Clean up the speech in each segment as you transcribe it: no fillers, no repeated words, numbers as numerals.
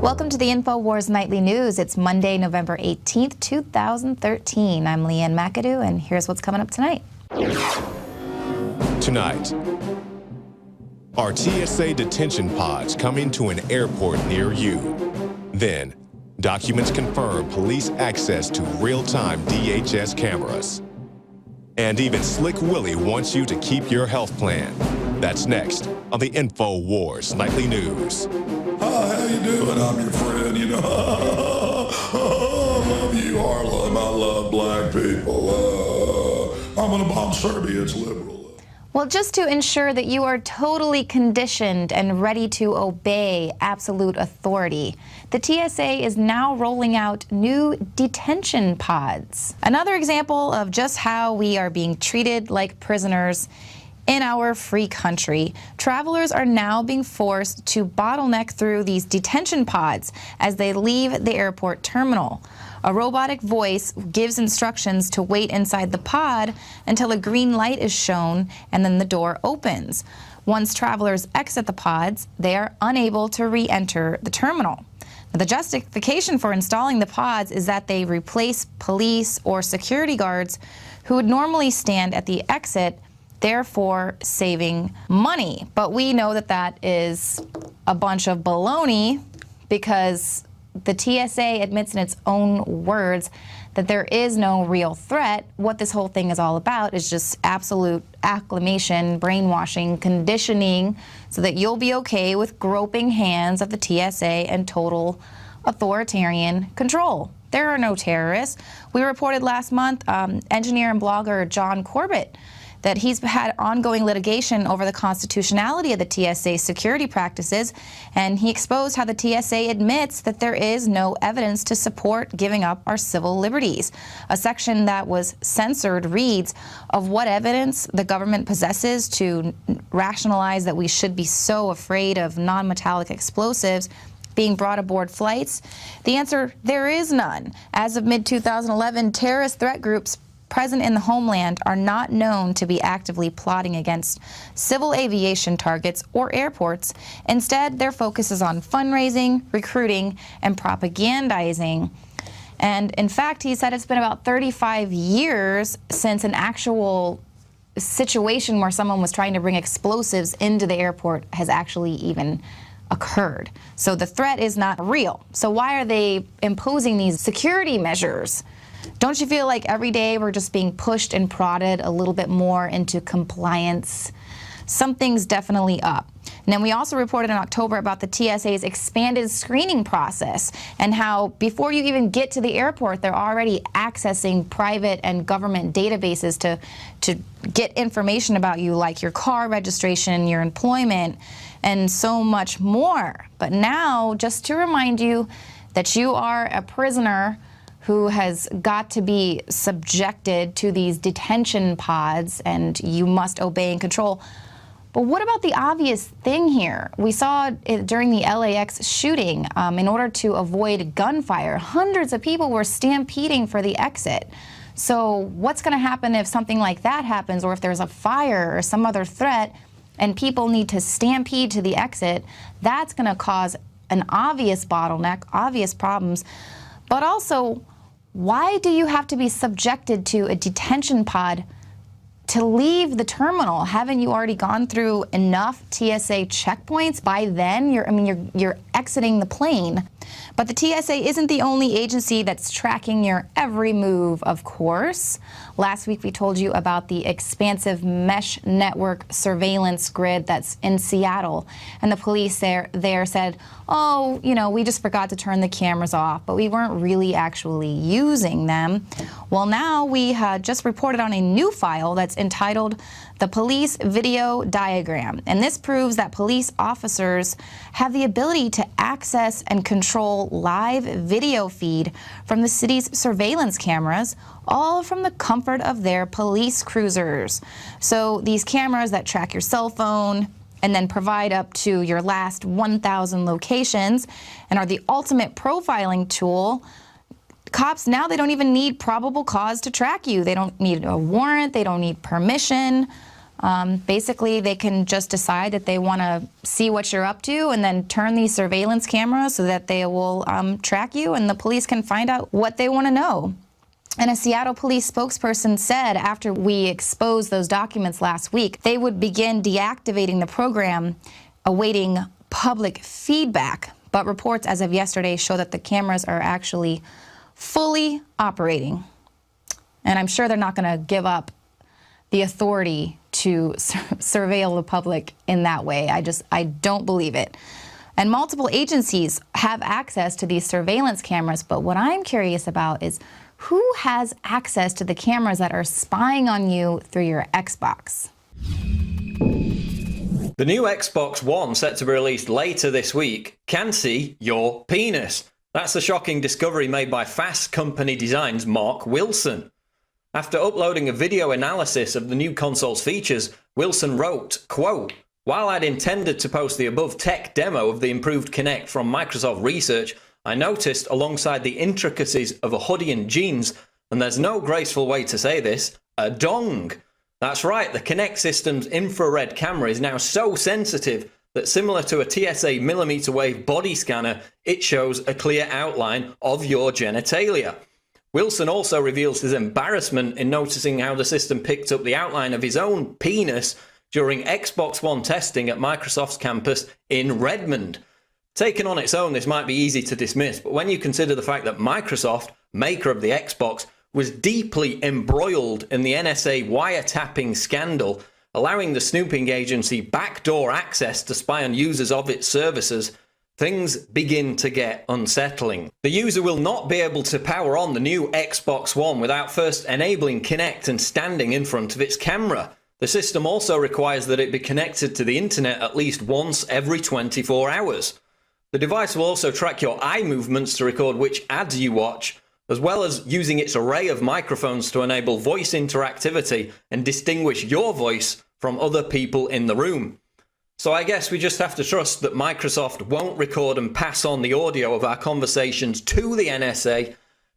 Welcome to the InfoWars Nightly News. It's Monday, November 18th, 2013. I'm Leanne McAdoo, and here's what's coming up tonight. Tonight, are TSA detention pods coming to an airport near you? Then, documents confirm police access to real-time DHS cameras. And even Slick Willie wants you to keep your health plan. That's next on the InfoWars Nightly News. Hi, how you doing? I'm your friend, you know. I love you, Harlem. I love black people. I'm going to bomb Serbia. It's liberal. Well, just to ensure that you are totally conditioned and ready to obey absolute authority, the TSA is now rolling out new detention pods. Another example of just how we are being treated like prisoners in our free country. Travelers are now being forced to bottleneck through these detention pods as they leave the airport terminal. A robotic voice gives instructions to wait inside the pod until a green light is shown and then the door opens. Once travelers exit the pods, they are unable to re-enter the terminal. The justification for installing the pods is that they replace police or security guards who would normally stand at the exit, therefore saving money. But we know that that is a bunch of baloney because the TSA admits in its own words that there is no real threat. What this whole thing is all about is just absolute acclimation, brainwashing, conditioning, so that you'll be okay with groping hands of the TSA and total authoritarian control. There are no terrorists. We reported last month, engineer and blogger John Corbett, that he's had ongoing litigation over the constitutionality of the TSA security practices, and he exposed how the TSA admits that there is no evidence to support giving up our civil liberties. A section that was censored reads, of what evidence the government possesses to rationalize that we should be so afraid of non-metallic explosives being brought aboard flights? The answer, there is none. As of mid-2011, terrorist threat groups present in the homeland are not known to be actively plotting against civil aviation targets or airports. Instead, their focus is on fundraising, recruiting, and propagandizing. And in fact, he said it's been about 35 years since an actual situation where someone was trying to bring explosives into the airport has actually even occurred. So the threat is not real. So why are they imposing these security measures? Don't you feel like every day we're just being pushed and prodded a little bit more into compliance? Something's definitely up. And then we also reported in October about the TSA's expanded screening process and how before you even get to the airport, they're already accessing private and government databases to get information about you, like your car registration, your employment, and so much more. But now, just to remind you that you are a prisoner who has got to be subjected to these detention pods and you must obey and control. But what about the obvious thing here? We saw it during the LAX shooting. In order to avoid gunfire, hundreds of people were stampeding for the exit. So what's going to happen if something like that happens, or if there's a fire or some other threat and people need to stampede to the exit? That's going to cause an obvious bottleneck, obvious problems. But also, why do you have to be subjected to a detention pod to leave the terminal? Haven't you already gone through enough TSA checkpoints? By then, you're exiting the plane. But the TSA isn't the only agency that's tracking your every move, of course. Last week, we told you about the expansive mesh network surveillance grid that's in Seattle. And the police there said, oh, we just forgot to turn the cameras off, but we weren't really actually using them. Well, now we just reported on a new file that's entitled the Police Video Diagram. And this proves that police officers have the ability to access and control live video feed from the city's surveillance cameras, all from the comfort of their police cruisers. So these cameras that track your cell phone and then provide up to your last 1,000 locations and are the ultimate profiling tool. Cops now, they don't even need probable cause to track you. They don't need a warrant. They don't need permission. Basically, they can just decide that they want to see what you're up to and then turn these surveillance cameras so that they will track you, and the police can find out what they want to know. And a Seattle police spokesperson said after we exposed those documents last week, they would begin deactivating the program, awaiting public feedback. But reports as of yesterday show that the cameras are actually fully operating. And I'm sure they're not going to give up the authority to surveil the public in that way. I don't believe it. And multiple agencies have access to these surveillance cameras, but what I'm curious about is who has access to the cameras that are spying on you through your Xbox? The new Xbox One, set to be released later this week, can see your penis. That's the shocking discovery made by Fast Company Design's Mark Wilson. After uploading a video analysis of the new console's features, Wilson wrote, quote, "While I'd intended to post the above tech demo of the improved Kinect from Microsoft Research, I noticed alongside the intricacies of a hoodie and jeans, and there's no graceful way to say this, a dong." That's right, the Kinect system's infrared camera is now so sensitive that similar to a TSA millimeter wave body scanner, it shows a clear outline of your genitalia. Wilson also reveals his embarrassment in noticing how the system picked up the outline of his own penis during Xbox One testing at Microsoft's campus in Redmond. Taken on its own, this might be easy to dismiss, but when you consider the fact that Microsoft, maker of the Xbox, was deeply embroiled in the NSA wiretapping scandal, allowing the snooping agency backdoor access to spy on users of its services, things begin to get unsettling. The user will not be able to power on the new Xbox One without first enabling Kinect and standing in front of its camera. The system also requires that it be connected to the internet at least once every 24 hours. The device will also track your eye movements to record which ads you watch, as well as using its array of microphones to enable voice interactivity and distinguish your voice from other people in the room. So I guess we just have to trust that Microsoft won't record and pass on the audio of our conversations to the NSA,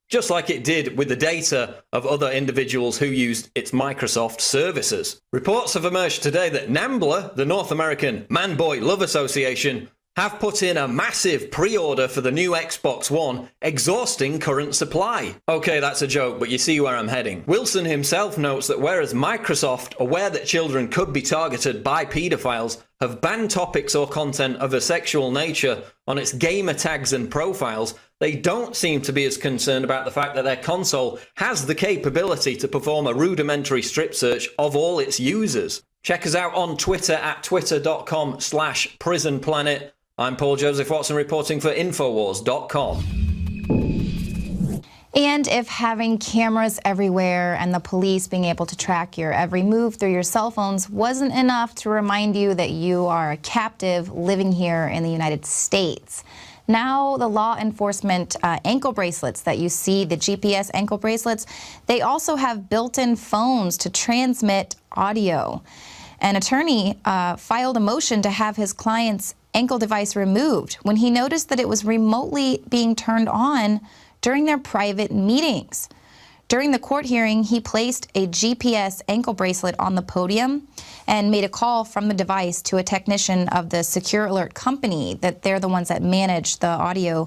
just like it did with the data of other individuals who used its Microsoft services. Reports have emerged today that NAMBLA, the North American Man-Boy Love Association, have put in a massive pre-order for the new Xbox One, exhausting current supply. Okay, that's a joke, but you see where I'm heading. Wilson himself notes that whereas Microsoft, aware that children could be targeted by pedophiles, have banned topics or content of a sexual nature on its gamer tags and profiles, they don't seem to be as concerned about the fact that their console has the capability to perform a rudimentary strip search of all its users. Check us out on Twitter at twitter.com/prisonplanet. I'm Paul Joseph Watson reporting for Infowars.com. And if having cameras everywhere and the police being able to track your every move through your cell phones wasn't enough to remind you that you are a captive living here in the United States, now the law enforcement ankle bracelets that you see, the GPS ankle bracelets, they also have built-in phones to transmit audio. An attorney filed a motion to have his client's ankle device removed when he noticed that it was remotely being turned on during their private meetings. During the court hearing, he placed a GPS ankle bracelet on the podium and made a call from the device to a technician of the Secure Alert company, that they're the ones that manage the audio.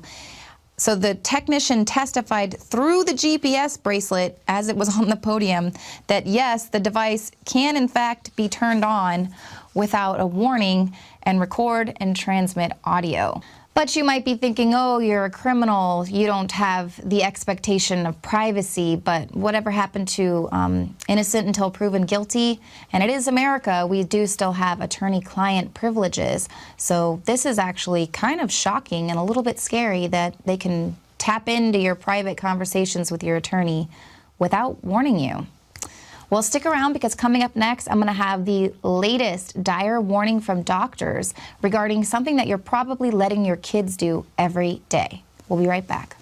So the technician testified through the GPS bracelet as it was on the podium that yes, the device can in fact be turned on without a warning and record and transmit audio. But you might be thinking, oh, you're a criminal, you don't have the expectation of privacy, but whatever happened to innocent until proven guilty? And it is America, we do still have attorney-client privileges. So this is actually kind of shocking and a little bit scary that they can tap into your private conversations with your attorney without warning you. Well, stick around because coming up next, I'm going to have the latest dire warning from doctors regarding something that you're probably letting your kids do every day. We'll be right back.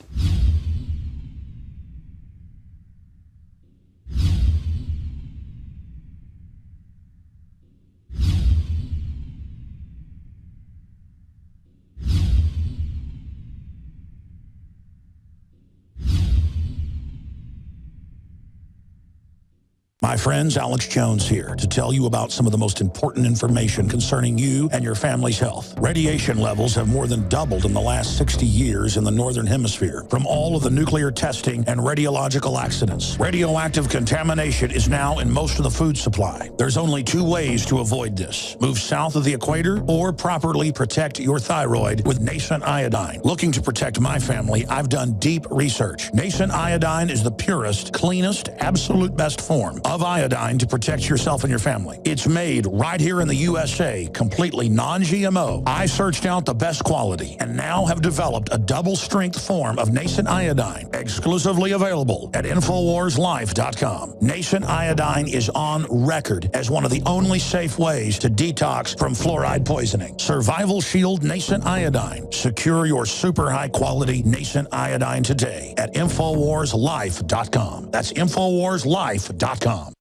My friends, Alex Jones here to tell you about some of the most important information concerning you and your family's health. Radiation levels have more than doubled in the last 60 years in the Northern Hemisphere from all of the nuclear testing and radiological accidents. Radioactive contamination is now in most of the food supply. There's only 2 ways to avoid this. Move south of the equator or properly protect your thyroid with nascent iodine. Looking to protect my family, I've done deep research. Nascent iodine is the purest, cleanest, absolute best form of iodine to protect yourself and your family. It's made right here in the USA, completely non-GMO. I searched out the best quality and now have developed a double-strength form of nascent iodine, exclusively available at InfoWarsLife.com. Nascent iodine is on record as one of the only safe ways to detox from fluoride poisoning. Survival Shield Nascent Iodine. Secure your super high-quality nascent iodine today at InfoWarsLife.com. That's InfoWarsLife.com.